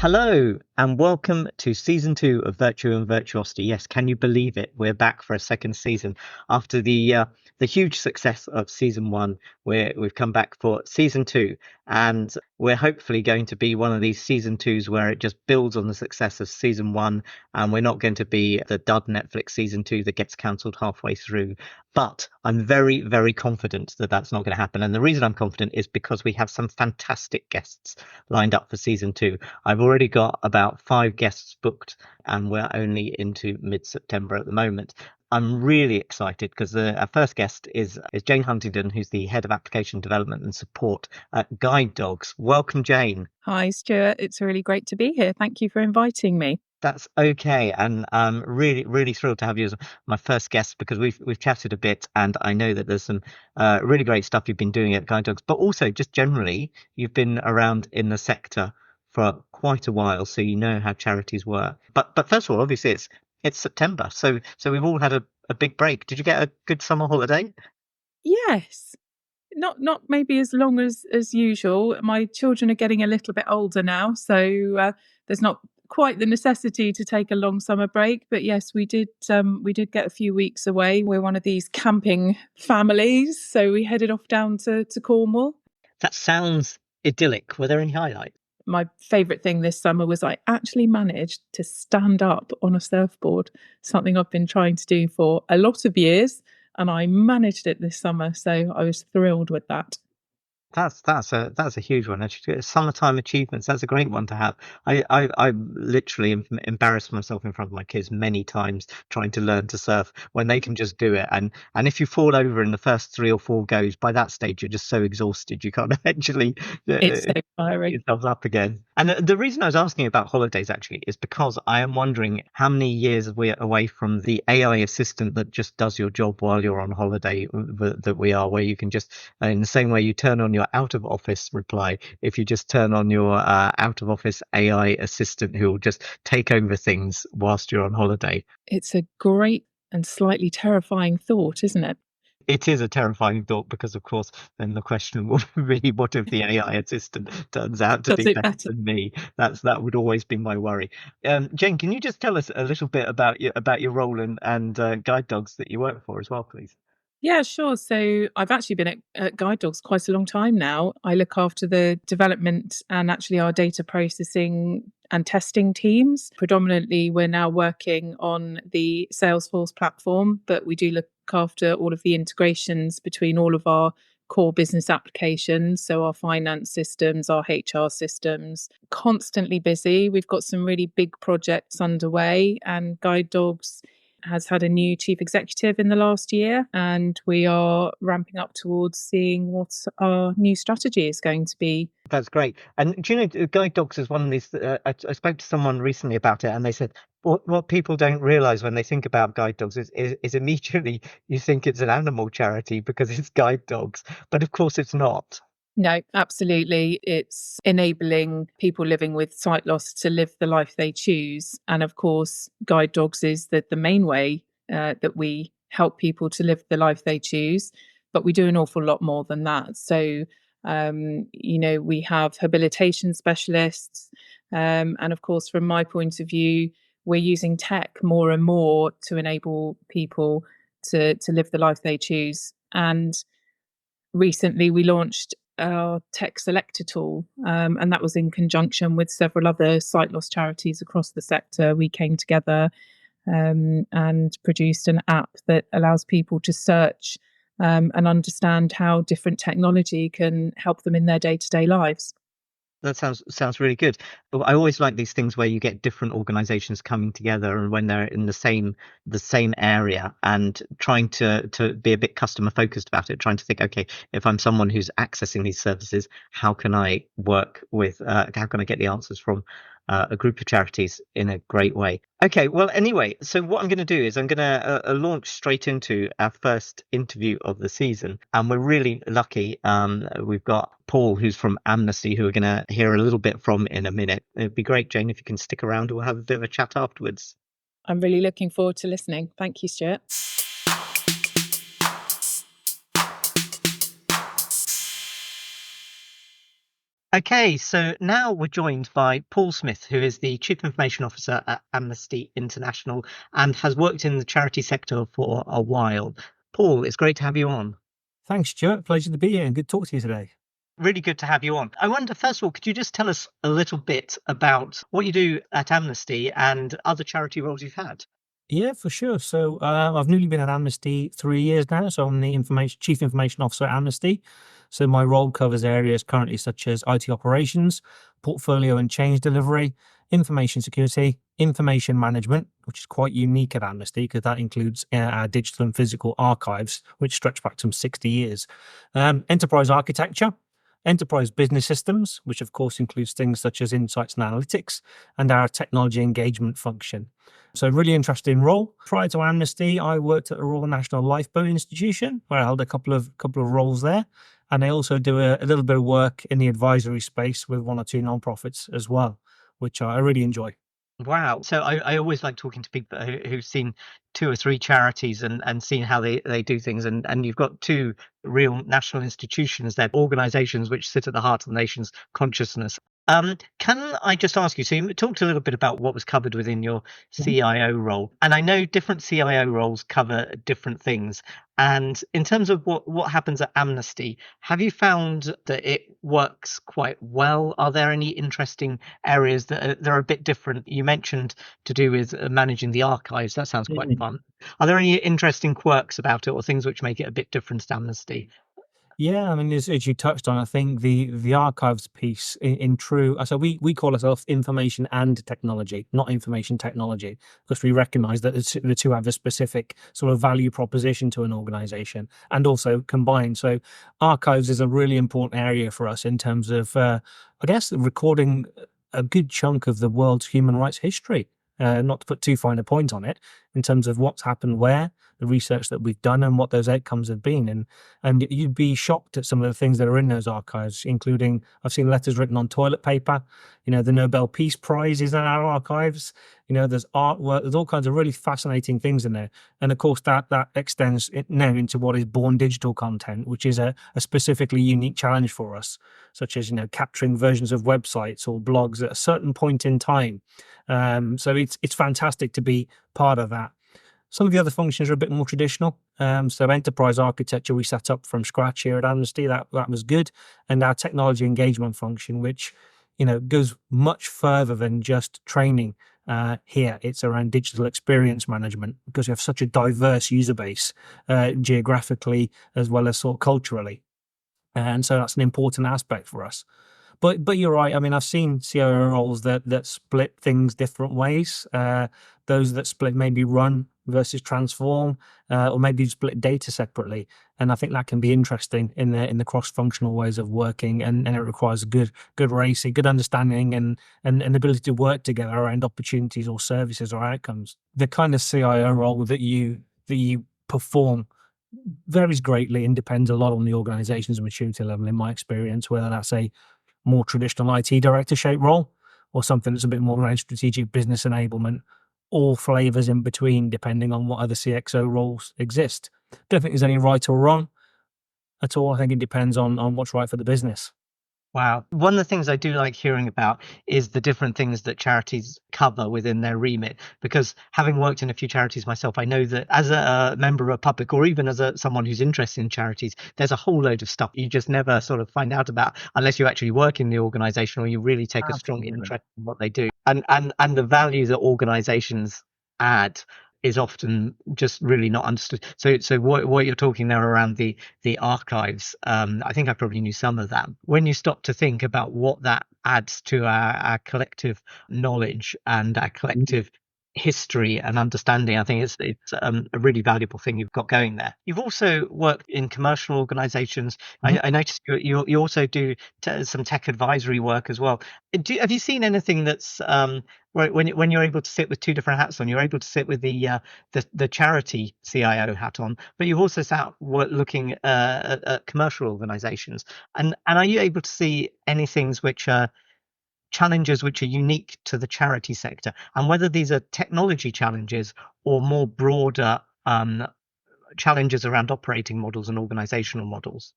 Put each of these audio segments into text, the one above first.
Hello and welcome to season 2 of Virtue and Virtuosity. Yes, can you believe it? We're back for a second season after the huge success of season 1. We've come back for season 2, and we're hopefully going to be one of these season 2s where it just builds on the success of season 1, and we're not going to be the dud Netflix season 2 that gets cancelled halfway through. But I'm very, very confident that that's not going to happen, and the reason I'm confident is because we have some fantastic guests lined up for season 2. I've already got about 5 guests booked, and we're only into mid-September at the moment. I'm really excited because our first guest is Jane Huntington, who's the head of application development and support at Guide Dogs. Welcome, Jane. Hi, Stuart. It's really great to be here. Thank you for inviting me. That's okay, and I'm really, really thrilled to have you as my first guest because we've chatted a bit, and I know that there's some really great stuff you've been doing at Guide Dogs, but also just generally you've been around in the sector for quite a while, so you know how charities work. But first of all, obviously it's September, so we've all had a big break. Did you get a good summer holiday? Yes, not maybe as long as usual. My children are getting a little bit older now, so there's not quite the necessity to take a long summer break. But yes, we did. We did get a few weeks away. We're one of these camping families, so we headed off down to Cornwall. That sounds idyllic. Were there any highlights? My favourite thing this summer was I actually managed to stand up on a surfboard, something I've been trying to do for a lot of years, and I managed it this summer, so I was thrilled with that. That's a huge one. Actually, summertime achievements. That's a great one to have. I literally embarrassed myself in front of my kids many times trying to learn to surf when they can just do it. And if you fall over in the first 3 or 4 goes, by that stage you're just so exhausted you can't eventually It's so pick tiring. yourself up again. And the reason I was asking about holidays actually is because I am wondering how many years we're away from the AI assistant that just does your job while you're on holiday that we are, where you can just in the same way you turn on your out of office reply, if you just turn on your out of office AI assistant who will just take over things whilst you're on holiday. It's a great and slightly terrifying thought, isn't it? It is a terrifying thought because, of course, then the question will be, what if the AI assistant turns out to Does be it better better? than me? That would always be my worry. Jane, can you just tell us a little bit about your role and Guide Dogs that you work for as well, please? Yeah, sure. So I've actually been at Guide Dogs quite a long time now. I look after the development and actually our data processing and testing teams. Predominantly, we're now working on the Salesforce platform, but we do look after all of the integrations between all of our core business applications. So our finance systems, our HR systems, constantly busy. We've got some really big projects underway, and Guide Dogs has had a new chief executive in the last year, and we are ramping up towards seeing what our new strategy is going to be. That's great. And do you know, Guide Dogs is one of these. I spoke to someone recently about it, and they said what people don't realise when they think about Guide Dogs is immediately you think it's an animal charity because it's Guide Dogs, but of course it's not. No, absolutely. It's enabling people living with sight loss to live the life they choose. And of course, Guide Dogs is the main way that we help people to live the life they choose. But we do an awful lot more than that. So, we have habilitation specialists. And of course, from my point of view, we're using tech more and more to enable people to live the life they choose. And recently we launched our tech selector tool, and that was in conjunction with several other sight loss charities across the sector. We came together and produced an app that allows people to search and understand how different technology can help them in their day-to-day lives. That sounds really good. I always like these things where you get different organizations coming together and when they're in the same area and trying to be a bit customer focused about it, trying to think, okay, if I'm someone who's accessing these services, how can I work with how can I get the answers from a group of charities in a great way. Okay, well, anyway, so what I'm going to do is I'm going to launch straight into our first interview of the season. And we're really lucky. We've got Paul, who's from Amnesty, who we're going to hear a little bit from in a minute. It'd be great, Jane, if you can stick around. We'll have a bit of a chat afterwards. I'm really looking forward to listening. Thank you, Stuart. Okay, so now we're joined by Paul Smith, who is the Chief Information Officer at Amnesty International and has worked in the charity sector for a while. Paul, it's great to have you on. Thanks, Stuart. Pleasure to be here and good to talk to you today. Really good to have you on. I wonder, first of all, could you just tell us a little bit about what you do at Amnesty and other charity roles you've had? Yeah, for sure. So I've newly been at Amnesty 3 years now. So I'm the Chief Information Officer at Amnesty. So my role covers areas currently such as IT operations, portfolio and change delivery, information security, information management, which is quite unique at Amnesty because that includes our digital and physical archives, which stretch back some 60 years, enterprise architecture, enterprise business systems, which of course includes things such as insights and analytics, and our technology engagement function. So really interesting role. Prior to Amnesty, I worked at the Royal National Lifeboat Institution, where I held a couple of roles there. And I also do a little bit of work in the advisory space with one or two nonprofits as well, which I really enjoy. Wow. So I always like talking to people who've seen two or three charities and seen how they do things. And you've got two real national institutions, they're organizations which sit at the heart of the nation's consciousness. Can I just ask you, so you talked a little bit about what was covered within your Mhm. CIO role, and I know different CIO roles cover different things. And in terms of what happens at Amnesty, have you found that it works quite well? Are there any interesting areas that are a bit different? You mentioned to do with managing the archives. That sounds quite Mm. fun. Are there any interesting quirks about it or things which make it a bit different to Amnesty? Yeah, I mean, as you touched on, I think the archives piece in true. So we call ourselves information and technology, not information technology, because we recognise that the two have a specific sort of value proposition to an organisation and also combined. So archives is a really important area for us in terms of, I guess, recording a good chunk of the world's human rights history. Not to put too fine a point on it, in terms of what's happened where, the research that we've done, and what those outcomes have been. And you'd be shocked at some of the things that are in those archives, including I've seen letters written on toilet paper. The Nobel Peace Prize is in our archives. There's artwork. There's all kinds of really fascinating things in there. And of course, that extends it now into what is born digital content, which is a specifically unique challenge for us, such as capturing versions of websites or blogs at a certain point in time. So it's fantastic to be part of that. Some of the other functions are a bit more traditional. So enterprise architecture we set up from scratch here at Amnesty. That was good. And our technology engagement function, which goes much further than just training. Here, it's around digital experience management because we have such a diverse user base, geographically as well as sort of culturally, and so that's an important aspect for us. But you're right. I mean, I've seen COO roles that split things different ways. Those that split maybe run versus transform, or maybe split data separately. And I think that can be interesting in the cross-functional ways of working, and it requires good racing, good understanding, and an ability to work together around opportunities or services or outcomes. The kind of CIO role that you perform varies greatly and depends a lot on the organization's maturity level, in my experience, whether that's a more traditional IT director shape role or something that's a bit more around strategic business enablement, all flavors in between, depending on what other CXO roles exist. Don't think there's any right or wrong at all. I think it depends on what's right for the business. Wow. One of the things I do like hearing about is the different things that charities cover within their remit. Because having worked in a few charities myself, I know that as a member of public, or even as someone who's interested in charities, there's a whole load of stuff you just never sort of find out about unless you actually work in the organization or you really take a strong Absolutely. interest in what they do. And the value that organizations add is often just really not understood. So what you're talking there around the archives, I think I probably knew some of that. When you stop to think about what that adds to our collective knowledge and our collective history and understanding, I think it's a really valuable thing you've got going there. You've also worked in commercial organizations. Mhm. I noticed you also do some tech advisory work as well. Have you seen anything that's when you're able to sit with two different hats on, you're able to sit with the charity CIO hat on, but you've also sat looking at commercial organisations, and are you able to see any things which are challenges which are unique to the charity sector, and whether these are technology challenges or more broader challenges around operating models and organisational models?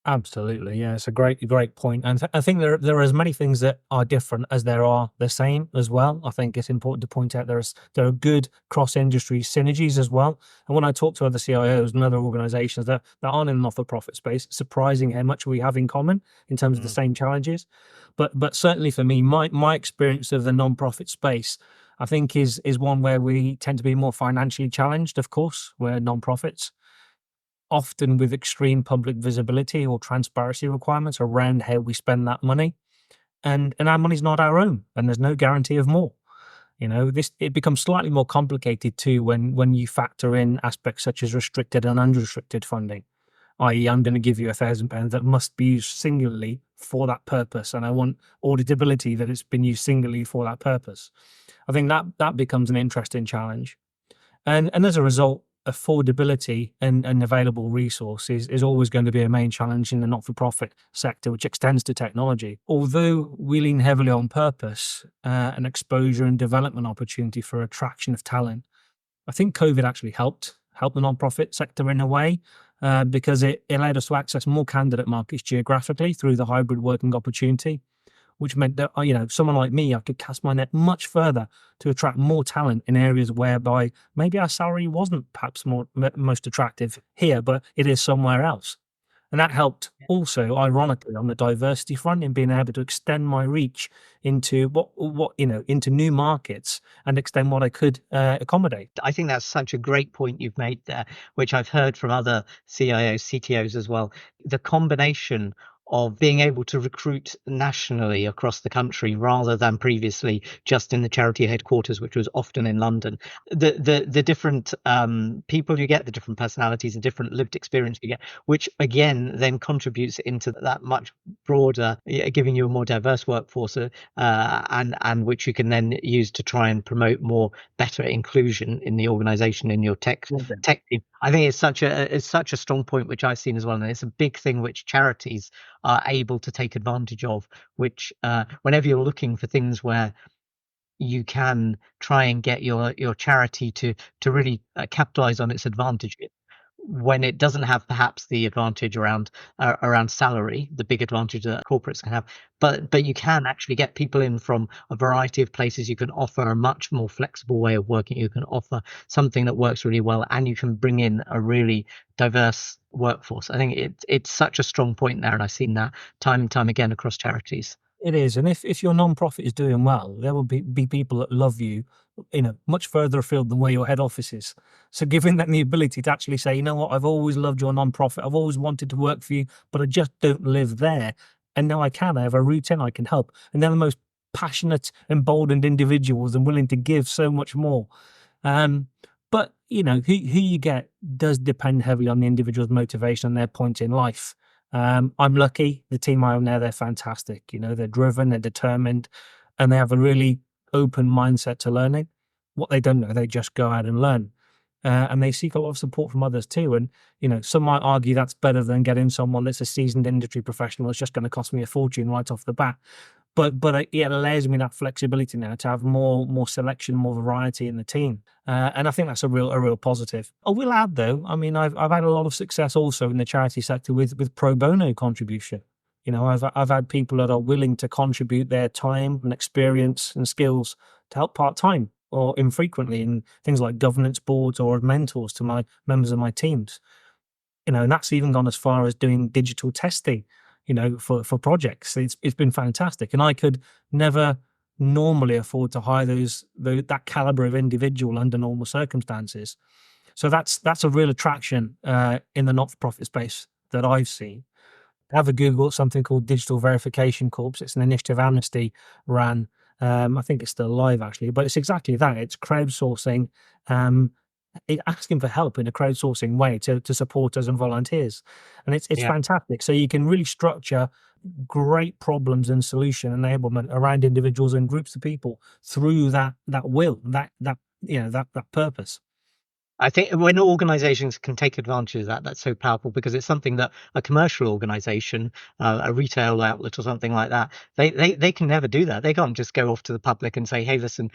Absolutely, yeah, it's a great point, and I think there are as many things that are different as there are the same as well. I think it's important to point out there are good cross industry synergies as well. And when I talk to other CIOs and other organisations that aren't in the not for profit space, it's surprising how much we have in common in terms of the same challenges. But certainly for me, my experience of the non-profit space, I think is one where we tend to be more financially challenged. Of course, we're non-profits, often with extreme public visibility or transparency requirements around how we spend that money. And our money's not our own, and there's no guarantee of more. This it becomes slightly more complicated too when you factor in aspects such as restricted and unrestricted funding, i.e., I'm going to give you £1,000 that must be used singularly for that purpose, and I want auditability that it's been used singularly for that purpose. I think that becomes an interesting challenge. And as a result, affordability and available resources is always going to be a main challenge in the not-for-profit sector, which extends to technology. Although we lean heavily on purpose and exposure and development opportunity for attraction of talent, I think COVID actually helped the non-profit sector in a way, because it allowed us to access more candidate markets geographically through the hybrid working opportunity, which meant that, someone like me, I could cast my net much further to attract more talent in areas whereby maybe our salary wasn't perhaps most attractive here, but it is somewhere else. And that helped also, ironically, on the diversity front, in being able to extend my reach into into new markets and extend what I could accommodate. I think that's such a great point you've made there, which I've heard from other CIOs, CTOs as well. The combination of being able to recruit nationally across the country rather than previously just in the charity headquarters, which was often in London. The different people you get, the different personalities and different lived experience you get, which again then contributes into that much broader, giving you a more diverse workforce, and which you can then use to try and promote more better inclusion in the organization, in your tech team. I think it's such a strong point, which I've seen as well, and it's a big thing which charities are able to take advantage of, which whenever you're looking for things where you can try and get your charity to really capitalize on its advantage when it doesn't have perhaps the advantage around salary, the big advantage that corporates can have, but you can actually get people in from a variety of places. You can offer a much more flexible way of working. You can offer something that works really well, and you can bring in a really diverse workforce. I think it's such a strong point there, and I've seen that time and time again across charities. It is, and if your non-profit is doing well, there will be people that love you, much further afield than where your head office is. So giving them the ability to actually say, you know what, I've always loved your non-profit, I've always wanted to work for you, but I just don't live there, and now I can. I have a route in, I can help, and they're the most passionate, emboldened individuals and willing to give so much more. But who you get does depend heavily on the individual's motivation and their point in life. I'm lucky. The team I own there, they're fantastic. They're driven, they're determined, and they have a really open mindset to learning. What they don't know, they just go out and learn. And they seek a lot of support from others too. And, some might argue that's better than getting someone that's a seasoned industry professional. It's just going to cost me a fortune right off the bat. But it allows me that flexibility now to have more selection, more variety in the team, and I think that's a real positive. I will add though, I mean, I've had a lot of success also in the charity sector with pro bono contribution. I've had people that are willing to contribute their time and experience and skills to help part time or infrequently in things like governance boards or mentors to my members of my teams. And that's even gone as far as doing digital testing, for projects. It's been fantastic. And I could never normally afford to hire that caliber of individual under normal circumstances. So that's a real attraction in the not-for-profit space that I've seen. Have a Google, something called Digital Verification Corps. It's an initiative Amnesty ran. I think it's still live actually, but it's exactly that. It's crowdsourcing, asking for help in a crowdsourcing way to supporters and volunteers, and it's fantastic. So you can really structure great problems and solution enablement around individuals and groups of people through that will, that purpose. I think when organizations can take advantage of that, that's so powerful, because it's something that a commercial organization, a retail outlet or something like that, they can never do that. They can't just go off to the public and say, hey, listen,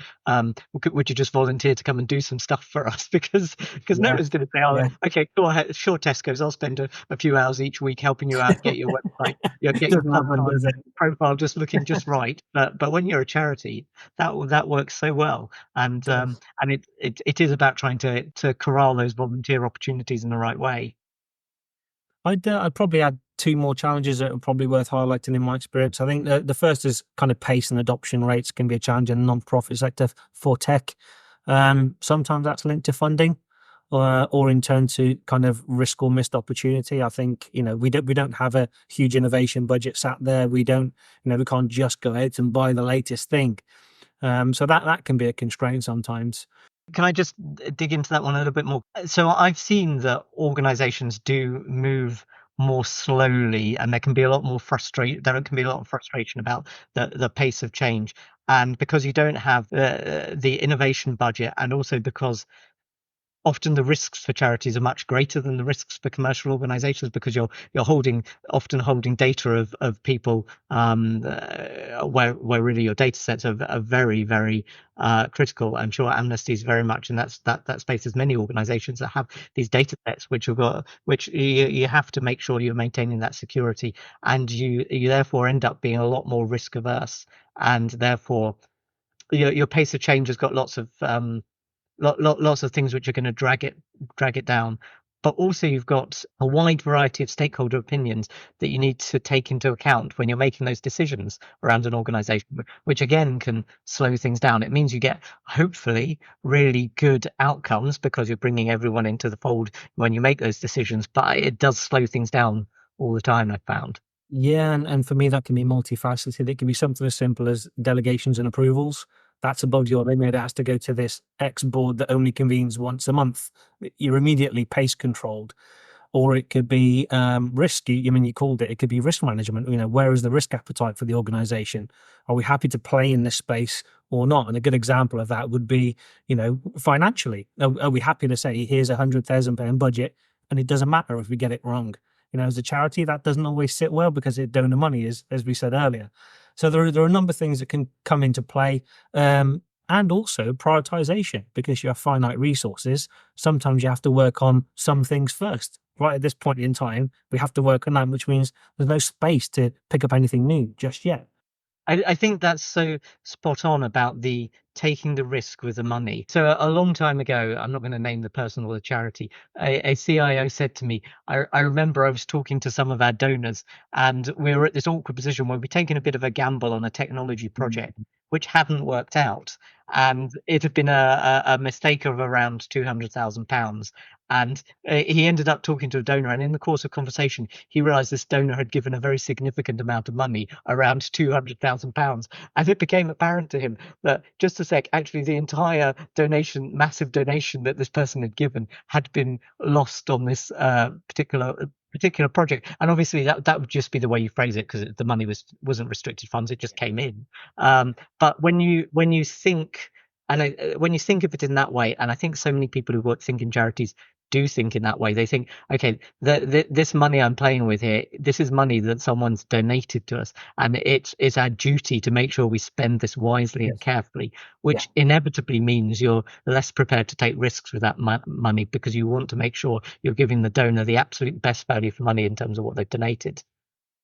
would you just volunteer to come and do some stuff for us? Because no Yeah, one's going to say, oh, yeah, okay, go ahead, sure, Tesco's, I'll spend a few hours each week helping you out, get your website, get your doesn't happen, part-time does it? profile just looking just right. But when you're a charity, that works so well. And Does. it is about trying to corral those volunteer opportunities in the right way. I'd probably add two more challenges that are probably worth highlighting in my experience. I think the first is kind of pace and adoption rates can be a challenge in the non-profit sector for tech. Sometimes that's linked to funding, or in turn to kind of risk or missed opportunity. I think, we don't have a huge innovation budget sat there. We don't, we can't just go out and buy the latest thing. So that can be a constraint sometimes. Can I just dig into that one a little bit more? So I've seen that organizations do move more slowly, and there can be a lot more frustration about the pace of change. And because you don't have the innovation budget, and also because often the risks for charities are much greater than the risks for commercial organizations, because you're often holding data of people, where really your data sets are very, very critical. I'm sure Amnesty is very much in that space. There's many organizations that have these data sets which you have to make sure you're maintaining that security, and you therefore end up being a lot more risk averse, and therefore your pace of change has got lots of lots of things which are going to drag it down. But also you've got a wide variety of stakeholder opinions that you need to take into account when you're making those decisions around an organization, which again can slow things down. It means you get, hopefully, really good outcomes because you're bringing everyone into the fold when you make those decisions, but it does slow things down all the time, I've found. Yeah, and for me, that can be multifaceted. It can be something as simple as delegations and approvals. That's above your limit. It has to go to this X board that only convenes once a month. You're immediately pace controlled. Or it could be risky. I mean, you called it. It could be risk management. Where is the risk appetite for the organization? Are we happy to play in this space or not? And a good example of that would be, financially. Are we happy to say, here's £100,000 budget, and it doesn't matter if we get it wrong? As a charity, that doesn't always sit well because it's donor money, as we said earlier. So there are a number of things that can come into play. And also prioritization, because you have finite resources. Sometimes you have to work on some things first. Right at this point in time, we have to work on that, which means there's no space to pick up anything new just yet. I think that's so spot on about the taking the risk with the money. So a long time ago, I'm not going to name the person or the charity, a CIO said to me, I remember I was talking to some of our donors, and we were at this awkward position where we'd taken a bit of a gamble on a technology project which hadn't worked out. And it had been a mistake of around £200,000. And he ended up talking to a donor, and in the course of conversation, he realized this donor had given a very significant amount of money, around £200,000. And it became apparent to him that, just a sec, actually the entire massive donation that this person had given had been lost on this particular project. And obviously that would just be the way you phrase it, because the money wasn't restricted funds, it just came in. But when you think, and when you think of it in that way, and I think so many people who think in charities do think in that way. They think, okay, this money I'm playing with here, this is money that someone's donated to us, and it's our duty to make sure we spend this wisely and carefully, which inevitably means you're less prepared to take risks with that money, because you want to make sure you're giving the donor the absolute best value for money in terms of what they've donated.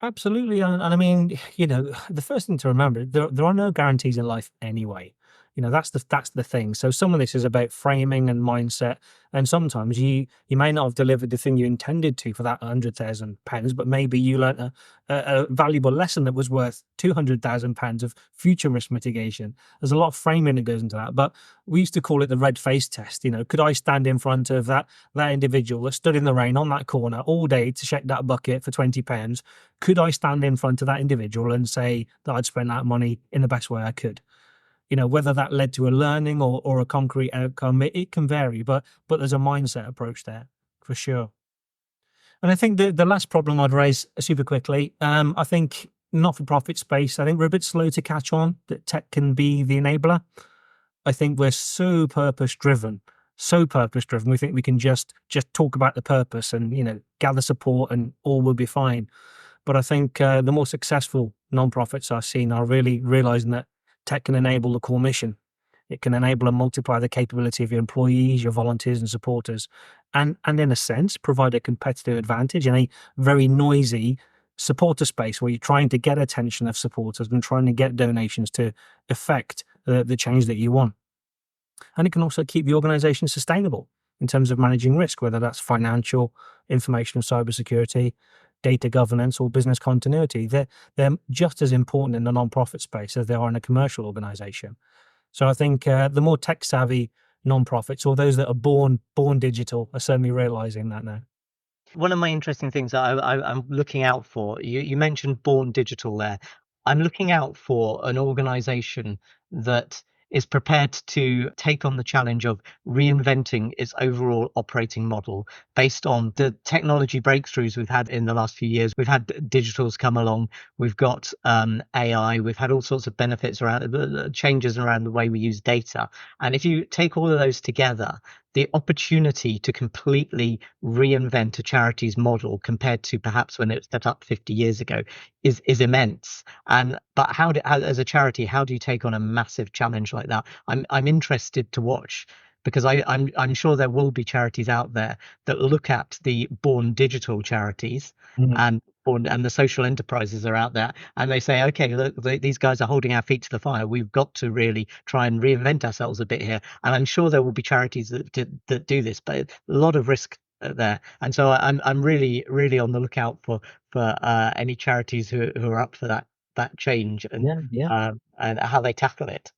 Absolutely, and I mean, the first thing to remember, there are no guarantees in life anyway. That's the thing. So some of this is about framing and mindset, and sometimes you may not have delivered the thing you intended to for that £100,000, but maybe you learnt a valuable lesson that was worth £200,000 of future risk mitigation. There's a lot of framing that goes into that, but we used to call it the red face test. Could I stand in front of that individual that stood in the rain on that corner all day to check that bucket for £20? Could I stand in front of that individual and say that I'd spent that money in the best way I could? Whether that led to a learning or a concrete outcome, it can vary, but there's a mindset approach there for sure. And I think the last problem I'd raise super quickly, I think not-for-profit space, I think we're a bit slow to catch on that tech can be the enabler. I think we're so purpose driven. so purpose driven. We think we can just talk about the purpose and, gather support and all will be fine. But I think the more successful nonprofits I've seen are really realizing that tech can enable the core mission. It can enable and multiply the capability of your employees, your volunteers and supporters, and in a sense, provide a competitive advantage in a very noisy supporter space where you're trying to get attention of supporters and trying to get donations to affect the change that you want. And it can also keep the organization sustainable in terms of managing risk, whether that's financial, information and cybersecurity, data governance, or business continuity. They're just as important in the nonprofit space as they are in a commercial organization. So I think the more tech savvy nonprofits, or those that are born digital, are certainly realizing that now. One of my interesting things that I'm looking out for, you mentioned Born Digital there. I'm looking out for an organization that is prepared to take on the challenge of reinventing its overall operating model based on the technology breakthroughs we've had in the last few years. We've had digitals come along, we've got AI, we've had all sorts of benefits around changes around the way we use data. And if you take all of those together, the opportunity to completely reinvent a charity's model compared to perhaps when it was set up 50 years ago is immense. But as a charity, how do you take on a massive challenge like that? I'm interested to watch, because I'm sure there will be charities out there that look at the born digital charities and the social enterprises are out there, and they say, okay, look, these guys are holding our feet to the fire. We've got to really try and reinvent ourselves a bit here. And I'm sure there will be charities that do this, but a lot of risk there. And so I'm really on the lookout for any charities who are up for that change and how they tackle it.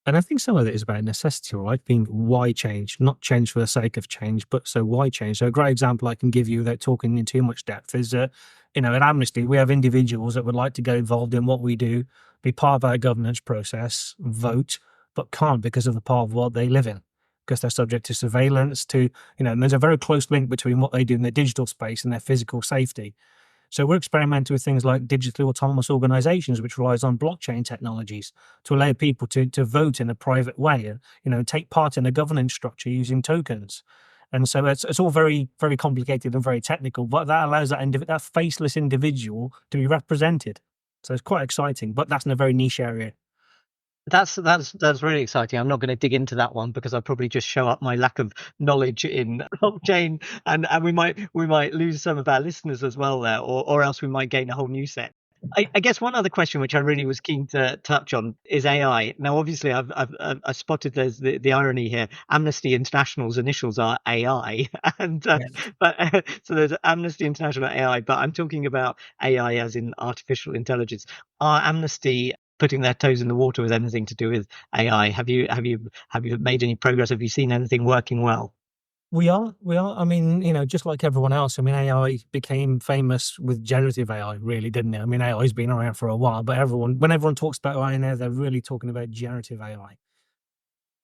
And I think some of it is about necessity, right? Being why change, not change for the sake of change, but so why change? So a great example I can give you without talking in too much depth is, at Amnesty, we have individuals that would like to get involved in what we do, be part of our governance process, vote, but can't because of the part of the world they live in, because they're subject to surveillance, and there's a very close link between what they do in the digital space and their physical safety. So we're experimenting with things like digitally autonomous organizations, which relies on blockchain technologies to allow people to vote in a private way, take part in a governance structure using tokens. And so it's all very, very complicated and very technical, but that allows that faceless individual to be represented. So it's quite exciting, but that's in a very niche area. That's really exciting. I'm not going to dig into that one because I'll probably just show up my lack of knowledge in blockchain, and we might lose some of our listeners as well there, or else we might gain a whole new set. I guess one other question which I really was keen to touch on is AI. Now, obviously, I've spotted there's the irony here. Amnesty International's initials are AI, and but so there's Amnesty International AI, but I'm talking about AI as in artificial intelligence. Are Amnesty putting their toes in the water with anything to do with AI? Have you made any progress? Have you seen anything working well? We are. I mean, just like everyone else, I mean, AI became famous with generative AI, really, didn't it? I mean, AI has been around for a while, but when everyone talks about AI now, they're really talking about generative AI.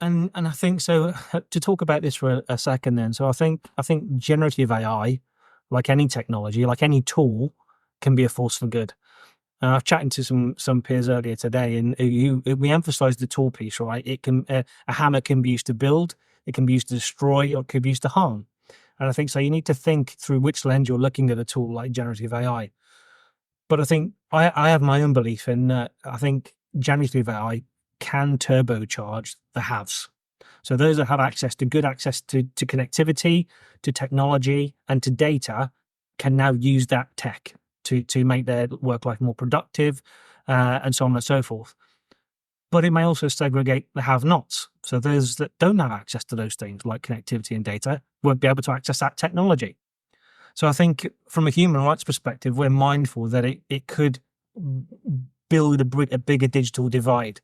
And I think so. To talk about this for a second, then, so I think generative AI, like any technology, like any tool, can be a force for good. I was chatting to some peers earlier today, and we emphasised the tool piece, right? It can a hammer can be used to build, it can be used to destroy, or it could be used to harm. And I think so. You need to think through which lens you're looking at a tool like generative AI. But I think I have my own belief in that. I think generative AI can turbocharge the haves. So those that have good access to connectivity, to technology, and to data can now use that tech to make their work life more productive, and so on and so forth. But it may also segregate the have-nots. So those that don't have access to those things like connectivity and data won't be able to access that technology. So I think from a human rights perspective, we're mindful that it could build a bigger digital divide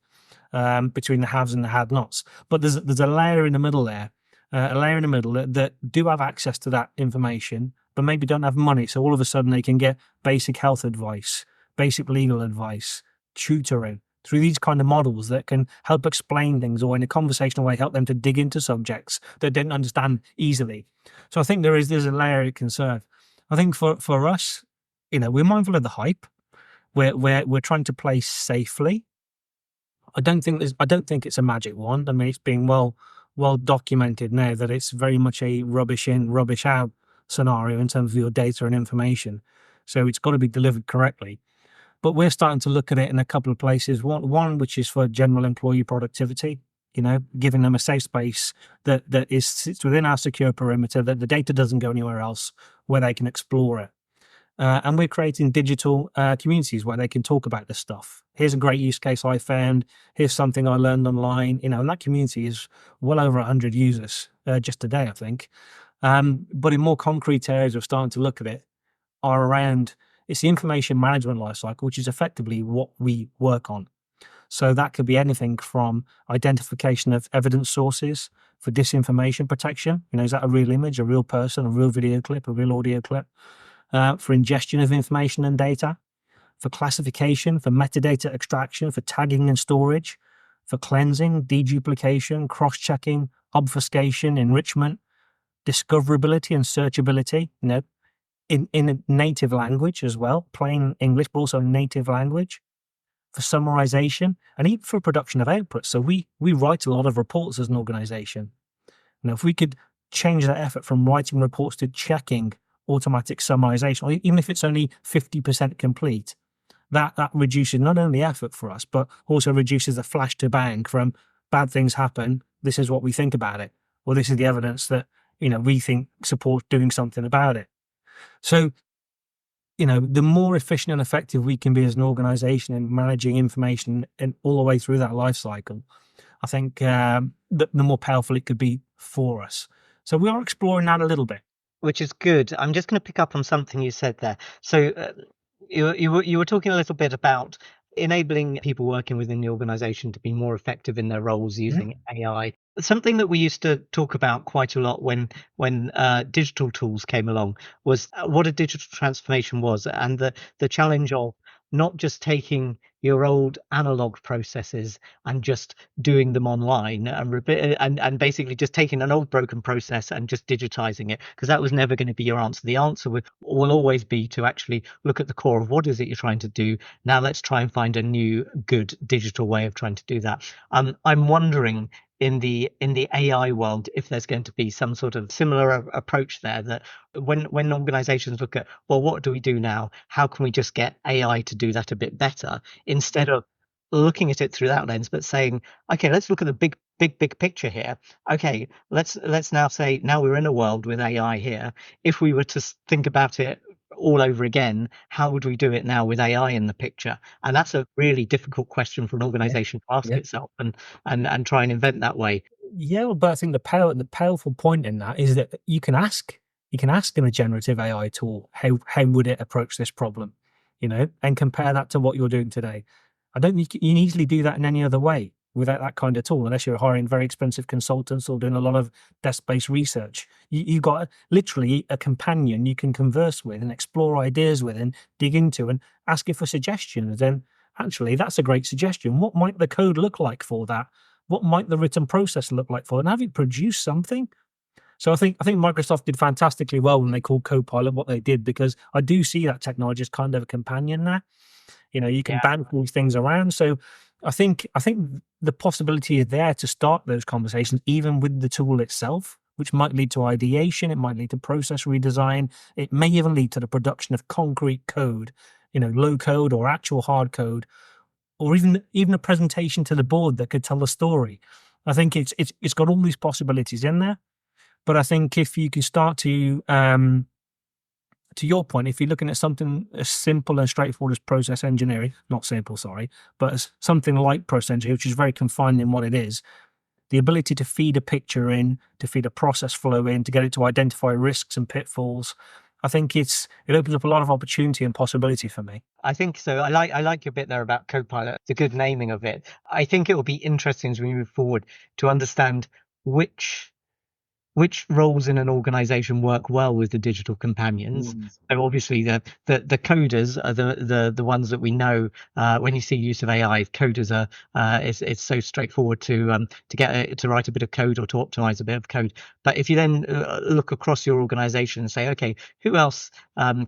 between the haves and the have-nots. But there's a layer in the middle there, that do have access to that information, but maybe don't have money. So all of a sudden they can get basic health advice, basic legal advice, tutoring through these kind of models that can help explain things, or in a conversational way help them to dig into subjects that they don't understand easily. So I think there's a layer it can serve. I think for us, we're mindful of the hype. We're trying to play safely. I don't think it's a magic wand. I mean, it's being well well documented now that it's very much a rubbish in, rubbish out scenario in terms of your data and information. So it's got to be delivered correctly. But we're starting to look at it in a couple of places. One which is for general employee productivity, giving them a safe space that sits within our secure perimeter, that the data doesn't go anywhere else, where they can explore it. And we're creating digital communities where they can talk about this stuff. Here's a great use case I found. Here's something I learned online. And that community is well over 100 users just today, I think. But in more concrete areas, we're starting to look at it, are around, it's the information management lifecycle, which is effectively what we work on. So that could be anything from identification of evidence sources for disinformation protection. Is that a real image, a real person, a real video clip, a real audio clip? For ingestion of information and data, for classification, for metadata extraction, for tagging and storage, for cleansing, deduplication, cross-checking, obfuscation, enrichment, discoverability and searchability, in a native language as well, plain English, but also native language, for summarization, and even for production of output. So we write a lot of reports as an organization. If we could change that effort from writing reports to checking automatic summarization, or even if it's only 50% complete, that reduces not only effort for us, but also reduces the flash to bang from bad things happen, this is what we think about it, or this is the evidence that we think supports doing something about it. So the more efficient and effective we can be as an organization in managing information and all the way through that life cycle, I think the more powerful it could be for us. So we are exploring that a little bit. Which is good. I'm just going to pick up on something you said there. So you were talking a little bit about enabling people working within the organization to be more effective in their roles using AI. Something that we used to talk about quite a lot when digital tools came along was what a digital transformation was, and the challenge of not just taking your old analog processes and just doing them online and basically just taking an old broken process and just digitizing it, because that was never going to be your answer. The answer will always be to actually look at the core of what is it you're trying to do. Now let's try and find a new good digital way of trying to do that. I'm wondering in the AI world if there's going to be some sort of similar approach there, that when organizations look at, well, what do we do now? How can we just get AI to do that a bit better, instead of looking at it through that lens, but saying, okay, let's look at the big picture here. Okay, let's now say, now we're in a world with AI here. If we were to think about it all over again, how would we do it now with AI in the picture? And that's a really difficult question for an organization to ask itself and try and invent that way. Yeah, but I think the powerful point in that is that you can ask in a generative AI tool, how would it approach this problem, and compare that to what you're doing today. I don't think you can easily do that in any other way without that kind of tool, unless you're hiring very expensive consultants or doing a lot of desk-based research. You've got literally a companion you can converse with and explore ideas with and dig into and ask it for suggestions. And actually, that's a great suggestion. What might the code look like for that? What might the written process look like for it? And have it produce something? So I think Microsoft did fantastically well when they called Copilot what they did, because I do see that technology as kind of a companion there. You can bounce these things around. So I think the possibility is there to start those conversations, even with the tool itself, which might lead to ideation. It might lead to process redesign. It may even lead to the production of concrete code, low code or actual hard code, or even a presentation to the board that could tell a story. I think it's got all these possibilities in there. But I think if you can start to your point, if you're looking at something as simple and straightforward as process engineering, not simple, sorry, but as something like process engineering, which is very confined in what it is, the ability to feed a picture in, to feed a process flow in, to get it to identify risks and pitfalls, I think it opens up a lot of opportunity and possibility for me. I think so. I like your bit there about Copilot. It's a good naming of it. I think it will be interesting as we move forward to understand which which roles in an organization work well with the digital companions. So obviously the coders are the ones that we know. When you see use of AI, coders are it's so straightforward to get to write a bit of code or to optimize a bit of code. But if you then look across your organization and say, okay, who else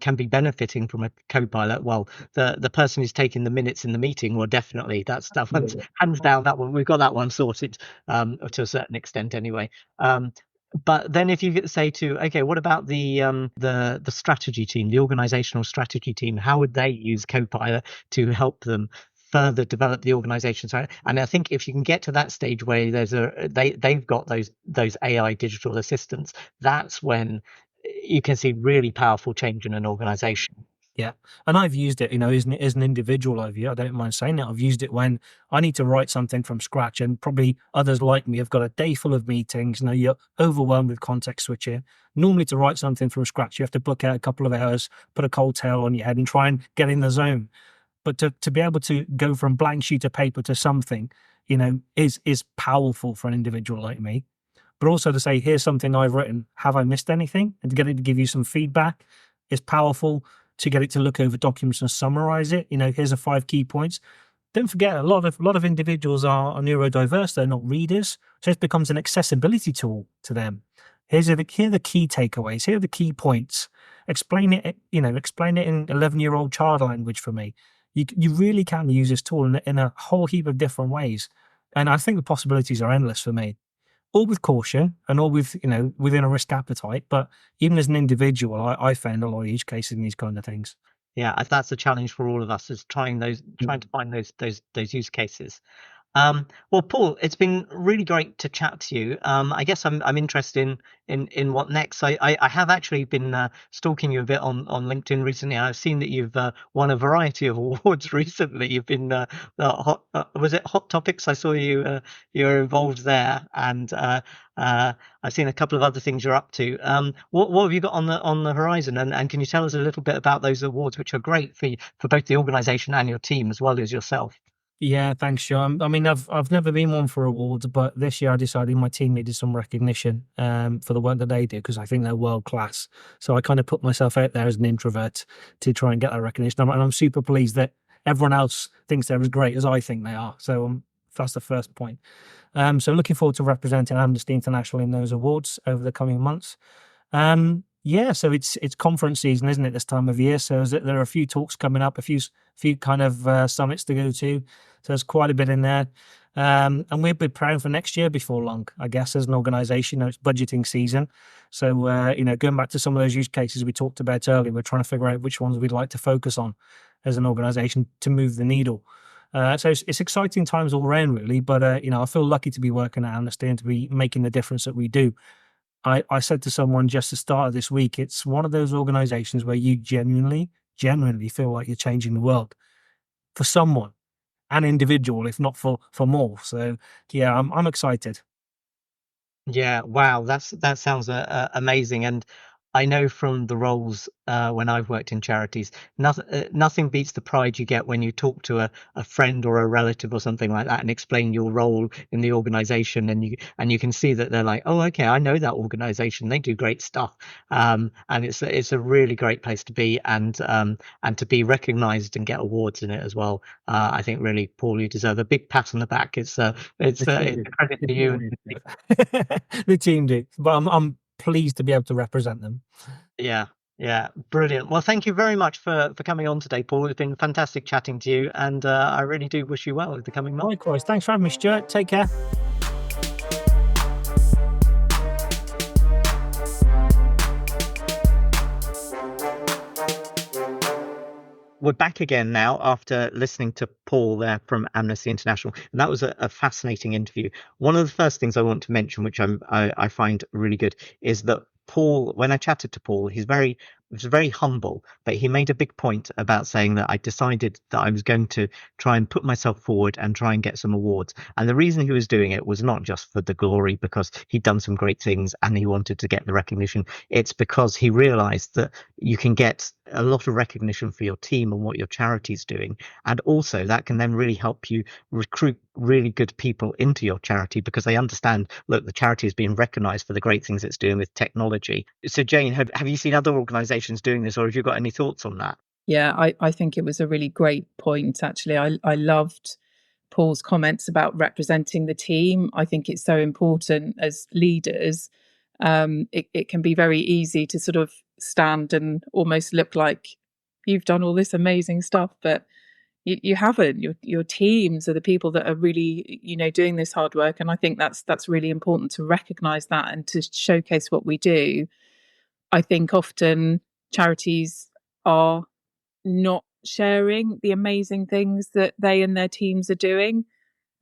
can be benefiting from a co-pilot? Well, the person who's taking the minutes in the meeting, well, definitely that's that one's hands down, that one we've got that one sorted to a certain extent anyway. But then if you say to, okay, what about the strategy team, the organizational strategy team? How would they use Copilot to help them further develop the organization? So, and I think if you can get to that stage where they've got those AI digital assistants, that's when you can see really powerful change in an organization. Yeah, and I've used it, as an individual. I don't mind saying it. I've used it when I need to write something from scratch, and probably others like me have got a day full of meetings. You're overwhelmed with context switching. Normally, to write something from scratch, you have to book out a couple of hours, put a cold towel on your head, and try and get in the zone. But to be able to go from blank sheet of paper to something, is powerful for an individual like me. But also to say, here's something I've written. Have I missed anything? And to get it to give you some feedback is powerful. To get it to look over documents and summarize it, here's the 5 key points. Don't forget, a lot of individuals are neurodiverse. They're not readers, so it becomes an accessibility tool to them. Here are the key takeaways. Here are the key points. Explain it in 11-year-old child language for me. You really can use this tool in a whole heap of different ways, and I think the possibilities are endless for me. All with caution and all with, within a risk appetite. But even as an individual, I found a lot of use cases in these kind of things. Yeah, that's a challenge for all of us, is trying to find those use cases. Well, Paul, it's been really great to chat to you. I guess I'm interested in what next. I have actually been stalking you a bit on LinkedIn recently. I've seen that you've won a variety of awards recently. You've been was it Hot Topics? I saw you were involved there, and I've seen a couple of other things you're up to. What have you got on the horizon? And can you tell us a little bit about those awards, which are great for both the organisation and your team as well as yourself? Yeah, thanks, Sean. I mean, I've never been one for awards, but this year I decided my team needed some recognition for the work that they do, because I think they're world class. So I kind of put myself out there as an introvert to try and get that recognition. And I'm super pleased that everyone else thinks they're as great as I think they are. So that's the first point. So looking forward to representing Amnesty International in those awards over the coming months. Yeah, so it's conference season, isn't it, this time of year? So there are a few talks coming up, a few kind of summits to go to. So there's quite a bit in there. And we'll be preparing for next year before long, I guess, as an organisation. It's budgeting season. So, going back to some of those use cases we talked about earlier, we're trying to figure out which ones we'd like to focus on as an organisation to move the needle. So it's exciting times all around, really. But, I feel lucky to be working at Amnesty and to be making the difference that we do. I said to someone just the start of this week, it's one of those organizations where you genuinely feel like you're changing the world for someone, an individual, if not for more. So yeah, I'm excited. Yeah, wow, that sounds amazing. And I know from the roles when I've worked in charities, nothing beats the pride you get when you talk to a friend or a relative or something like that and explain your role in the organization, and you can see that they're like, oh, okay, I know that organization, they do great stuff, and it's a really great place to be, and to be recognized and get awards in it as well. I think really, Paul, you deserve a big pat on the back. It's a credit to you. The team do, but I'm pleased to be able to represent them. Yeah, brilliant. Well, thank you very much for coming on today, Paul. It's been fantastic chatting to you, and I really do wish you well in the coming months. Likewise. Thanks for having me, Stuart. Take care. We're back again now after listening to Paul there from Amnesty International, and that was a fascinating interview. One of the first things I want to mention, which I find really good, is that Paul, when I chatted to Paul, he's very was very humble, but he made a big point about saying that I decided that I was going to try and put myself forward and try and get some awards. And the reason he was doing it was not just for the glory, because he'd done some great things and he wanted to get the recognition. It's because he realized that you can get a lot of recognition for your team and what your charity's doing. And also that can then really help you recruit really good people into your charity, because they understand, look, the charity is being recognized for the great things it's doing with technology. So Jane, have you seen other organizations doing this, or have you got any thoughts on that? Yeah, I think it was a really great point, actually. I loved Paul's comments about representing the team. I think it's so important as leaders. It can be very easy to sort of stand and almost look like you've done all this amazing stuff, but you haven't. Your teams are the people that are really, doing this hard work. And I think that's really important to recognize that and to showcase what we do. I think often charities are not sharing the amazing things that they and their teams are doing.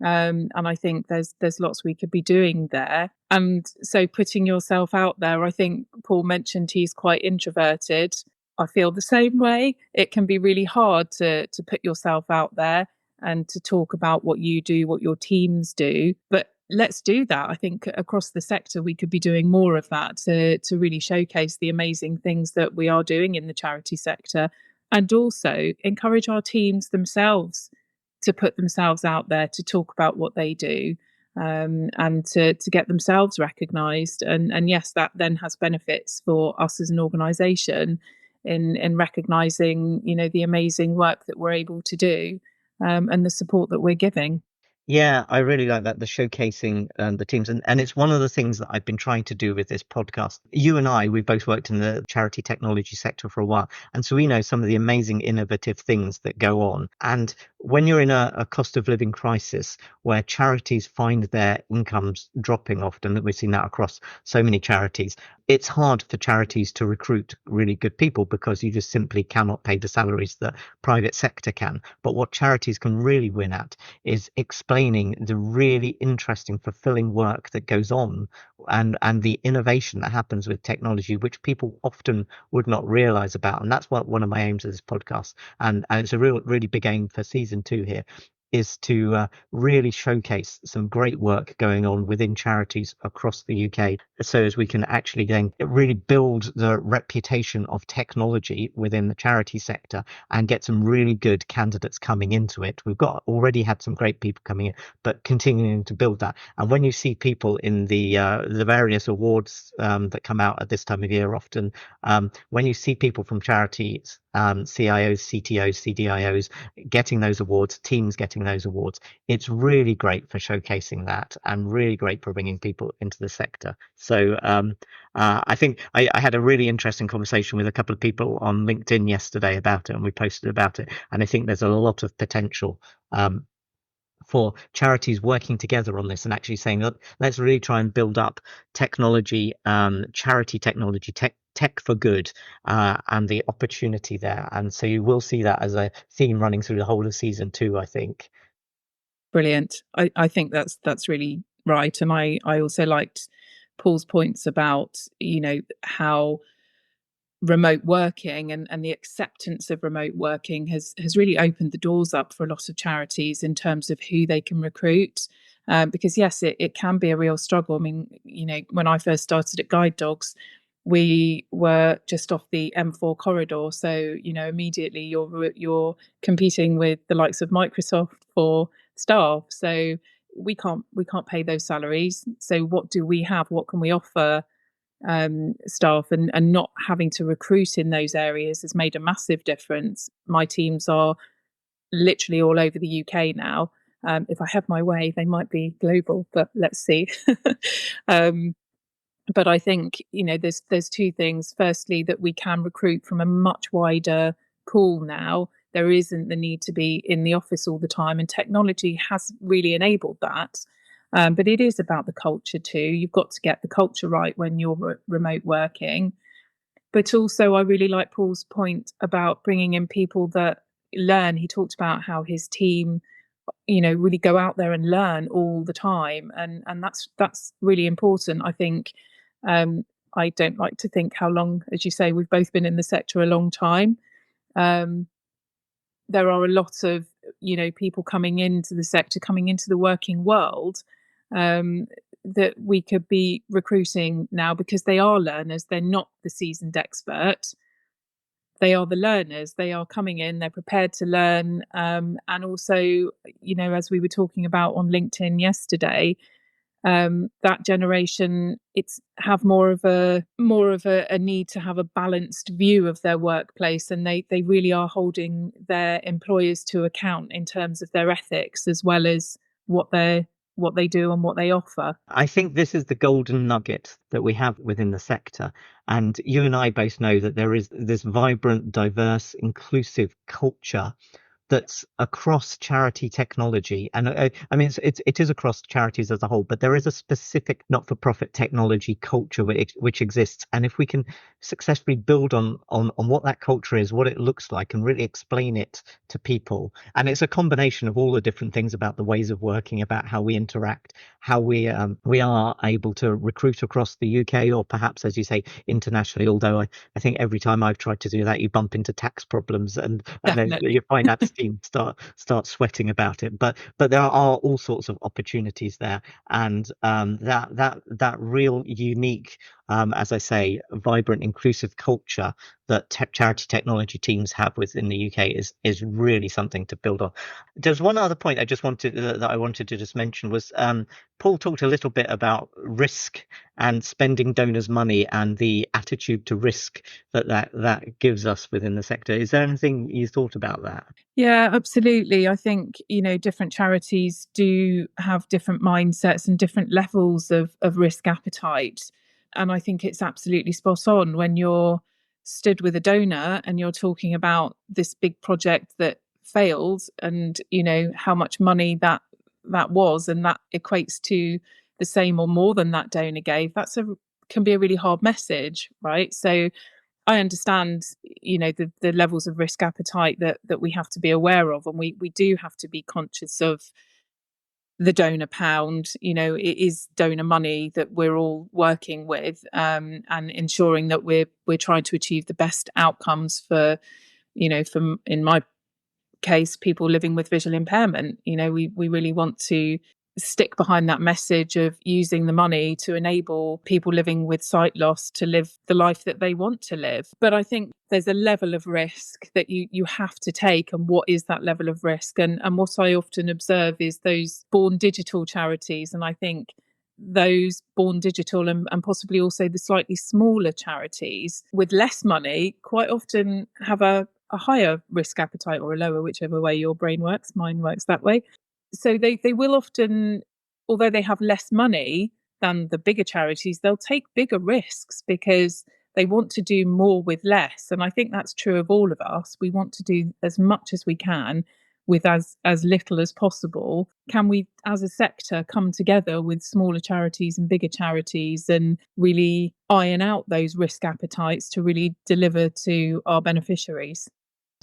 And I think there's lots we could be doing there. And so putting yourself out there, I think Paul mentioned he's quite introverted. I feel the same way. It can be really hard to put yourself out there and to talk about what you do, what your teams do. But let's do that. I think across the sector we could be doing more of that to really showcase the amazing things that we are doing in the charity sector, and also encourage our teams themselves to put themselves out there to talk about what they do, and to get themselves recognised. And yes, that then has benefits for us as an organisation in recognising, the amazing work that we're able to do, and the support that we're giving. Yeah, I really like that, the showcasing the teams. And it's one of the things that I've been trying to do with this podcast. You and I, we've both worked in the charity technology sector for a while. And so we know some of the amazing innovative things that go on. And when you're in a cost of living crisis where charities find their incomes dropping often, that we've seen that across so many charities, it's hard for charities to recruit really good people because you just simply cannot pay the salaries that private sector can. But what charities can really win at is explaining the really interesting, fulfilling work that goes on, and the innovation that happens with technology, which people often would not realize about. And that's what one of my aims of this podcast, and it's a really big aim for season 2 here, is to really showcase some great work going on within charities across the UK, so as we can actually then really build the reputation of technology within the charity sector and get some really good candidates coming into it. We've already had some great people coming in, but continuing to build that. And when you see people in the various awards that come out at this time of year, often when you see people from charities, CIOs, CTOs, CDIOs getting those awards, teams getting those awards, it's really great for showcasing that and really great for bringing people into the sector. So I think I had a really interesting conversation with a couple of people on LinkedIn yesterday about it, and we posted about it. And I think there's a lot of potential for charities working together on this and actually saying, look, let's really try and build up technology, charity technology, tech for good, and the opportunity there. And so you will see that as a theme running through the whole of season 2, I think. Brilliant. I think that's really right. And I also liked Paul's points about, how remote working and the acceptance of remote working has really opened the doors up for a lot of charities in terms of who they can recruit. Because yes, it can be a real struggle. I mean, when I first started at Guide Dogs, we were just off the M4 corridor, so immediately you're competing with the likes of Microsoft for staff. So we can't pay those salaries. So what do we have? What can we offer staff? And not having to recruit in those areas has made a massive difference. My teams are literally all over the UK now. If I have my way, they might be global, but let's see. um, but I think there's two things. Firstly, that we can recruit from a much wider pool now. There isn't the need to be in the office all the time, and technology has really enabled that. But it is about the culture too. You've got to get the culture right when you're remote working. But also, I really like Paul's point about bringing in people that learn. He talked about how his team, really go out there and learn all the time, and that's really important. I think I don't like to think how long, as you say, we've both been in the sector a long time. There are a lot of, people coming into the sector, coming into the working world, that we could be recruiting now because they are learners. They're not the seasoned expert. They are the learners. They are coming in, they're prepared to learn. And also, as we were talking about on LinkedIn yesterday, that generation, it's have more of a need to have a balanced view of their workplace, and they really are holding their employers to account in terms of their ethics as well as what they do and what they offer. I think this is the golden nugget that we have within the sector. And you and I both know that there is this vibrant, diverse, inclusive culture that's across charity technology. And I mean, it is across charities as a whole, but there is a specific not-for-profit technology culture which exists. And if we can successfully build on what that culture is, what it looks like, and really explain it to people, and it's a combination of all the different things about the ways of working, about how we interact, how we are able to recruit across the UK, or perhaps, as you say, internationally. Although I think every time I've tried to do that, you bump into tax problems, and then your finance team start sweating about it. But there are all sorts of opportunities there, and that real unique, as I say, vibrant, inclusive culture that charity technology teams have within the UK is really something to build on. There's one other point I just wanted to just mention was Paul talked a little bit about risk and spending donors' money and the attitude to risk that gives us within the sector. Is there anything you thought about that? Yeah, absolutely. I think, different charities do have different mindsets and different levels of risk appetite. And I think it's absolutely spot on when you're stood with a donor and you're talking about this big project that failed, and, how much money that was, and that equates to the same or more than that donor gave. Can be a really hard message, right? So I understand, the levels of risk appetite that we have to be aware of, and we do have to be conscious of the donor pound. It is donor money that we're all working with, and ensuring that we're trying to achieve the best outcomes for, in my case, people living with visual impairment. We really want to stick behind that message of using the money to enable people living with sight loss to live the life that they want to live. But I think there's a level of risk that you have to take, and what is that level of risk? And what I often observe is those born digital charities, and I think those born digital and possibly also the slightly smaller charities with less money quite often have a higher risk appetite, or a lower, whichever way your brain works. Mine works that way. So they will often, although they have less money than the bigger charities, they'll take bigger risks because they want to do more with less. And I think that's true of all of us. We want to do as much as we can with as little as possible. Can we, as a sector, come together with smaller charities and bigger charities and really iron out those risk appetites to really deliver to our beneficiaries?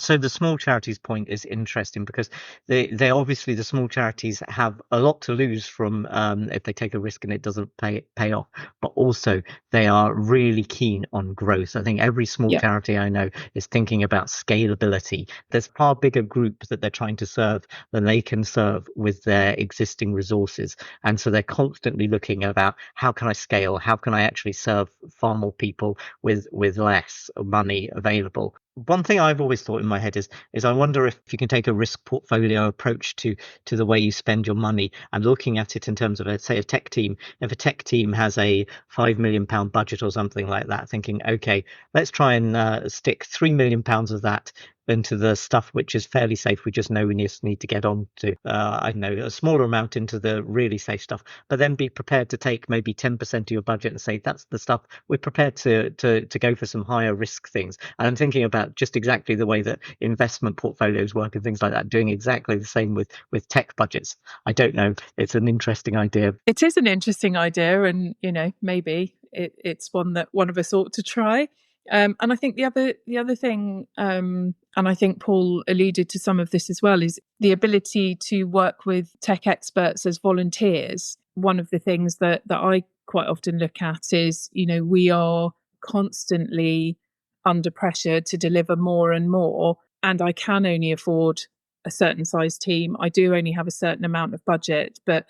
So the small charities point is interesting because they obviously, the small charities have a lot to lose from if they take a risk and it doesn't pay off, but also they are really keen on growth. I think every small charity I know is thinking about scalability. There's far bigger groups that they're trying to serve than they can serve with their existing resources, and so they're constantly looking about how can I scale, how can I actually serve far more people with less money available. One thing I've always thought in my head is I wonder if you can take a risk portfolio approach to the way you spend your money, and looking at it in terms of, let's say, a tech team. If a tech team has a £5 million budget or something like that, thinking, okay, let's try and stick £3 million of that into the stuff which is fairly safe. We just know we just need to get on to, I don't know, a smaller amount into the really safe stuff, but then be prepared to take maybe 10% of your budget and say, that's the stuff we're prepared to go for some higher risk things. And I'm thinking about just exactly the way that investment portfolios work and things like that, doing exactly the same with tech budgets. I don't know. It's an interesting idea. It is an interesting idea, and, maybe it's one that one of us ought to try. And I think the other thing, and I think Paul alluded to some of this as well, is the ability to work with tech experts as volunteers. One of the things that I quite often look at is, we are constantly under pressure to deliver more and more, and I can only afford a certain size team. I do only have a certain amount of budget, but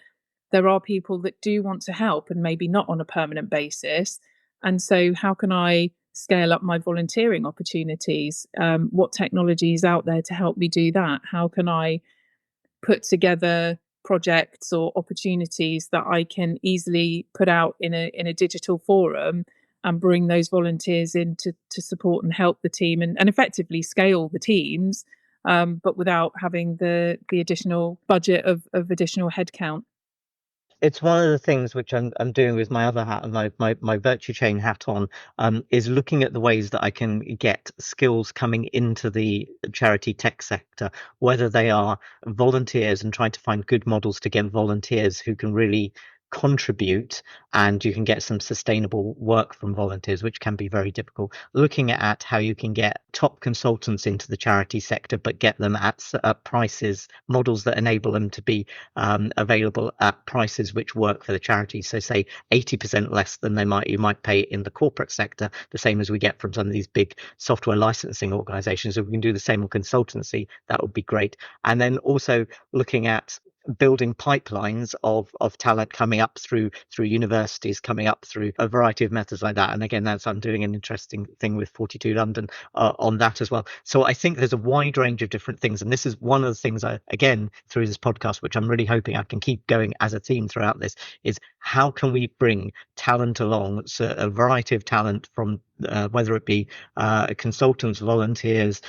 there are people that do want to help and maybe not on a permanent basis. And so, how can I scale up my volunteering opportunities? What technology is out there to help me do that? How can I put together projects or opportunities that I can easily put out in a digital forum and bring those volunteers in to support and help the team and effectively scale the teams, but without having the additional budget of additional headcount. It's one of the things which I'm doing with my other hat and my virtue chain hat on, is looking at the ways that I can get skills coming into the charity tech sector, whether they are volunteers and trying to find good models to get volunteers who can really contribute, and you can get some sustainable work from volunteers, which can be very difficult. Looking at how you can get top consultants into the charity sector, but get them at prices, models that enable them to be available at prices which work for the charity. So say 80% less than you might pay in the corporate sector, the same as we get from some of these big software licensing organizations. If we can do the same on consultancy, that would be great. And then also looking at building pipelines of talent coming up through universities, coming up through a variety of methods like that. And again, I'm doing an interesting thing with 42 London on that as well. So I think there's a wide range of different things, and this is one of the things again through this podcast, which I'm really hoping I can keep going as a theme throughout this, is how can we bring talent along, so a variety of talent from whether it be consultants, volunteers,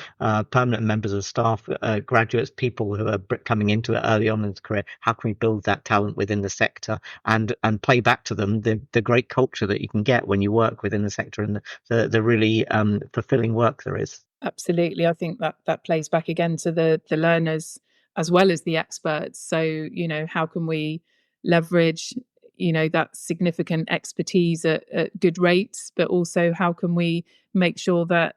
permanent members of staff, graduates, people who are coming into it early on in their career. How can we build that talent within the sector and play back to them the great culture that you can get when you work within the sector and the really fulfilling work there is? Absolutely. I think that plays back again to the learners as well as the experts. So, how can we leverage, that significant expertise at good rates, but also how can we make sure that,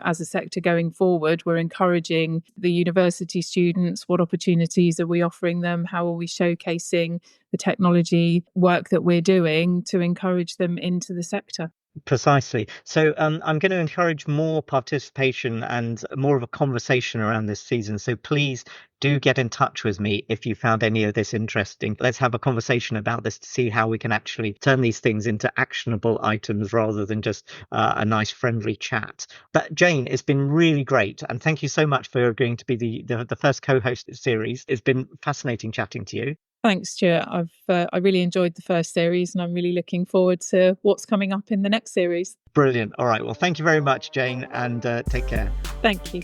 as a sector going forward, we're encouraging the university students? What opportunities are we offering them? How are we showcasing the technology work that we're doing to encourage them into the sector? Precisely. So I'm going to encourage more participation and more of a conversation around this season. So please do get in touch with me if you found any of this interesting. Let's have a conversation about this to see how we can actually turn these things into actionable items rather than just a nice friendly chat. But Jane, it's been really great. And thank you so much for agreeing to be the first co-host of the series. It's been fascinating chatting to you. Thanks, Stuart. I really enjoyed the first series, and I'm really looking forward to what's coming up in the next series. Brilliant. All right. Well, thank you very much, Jane, and take care. Thank you.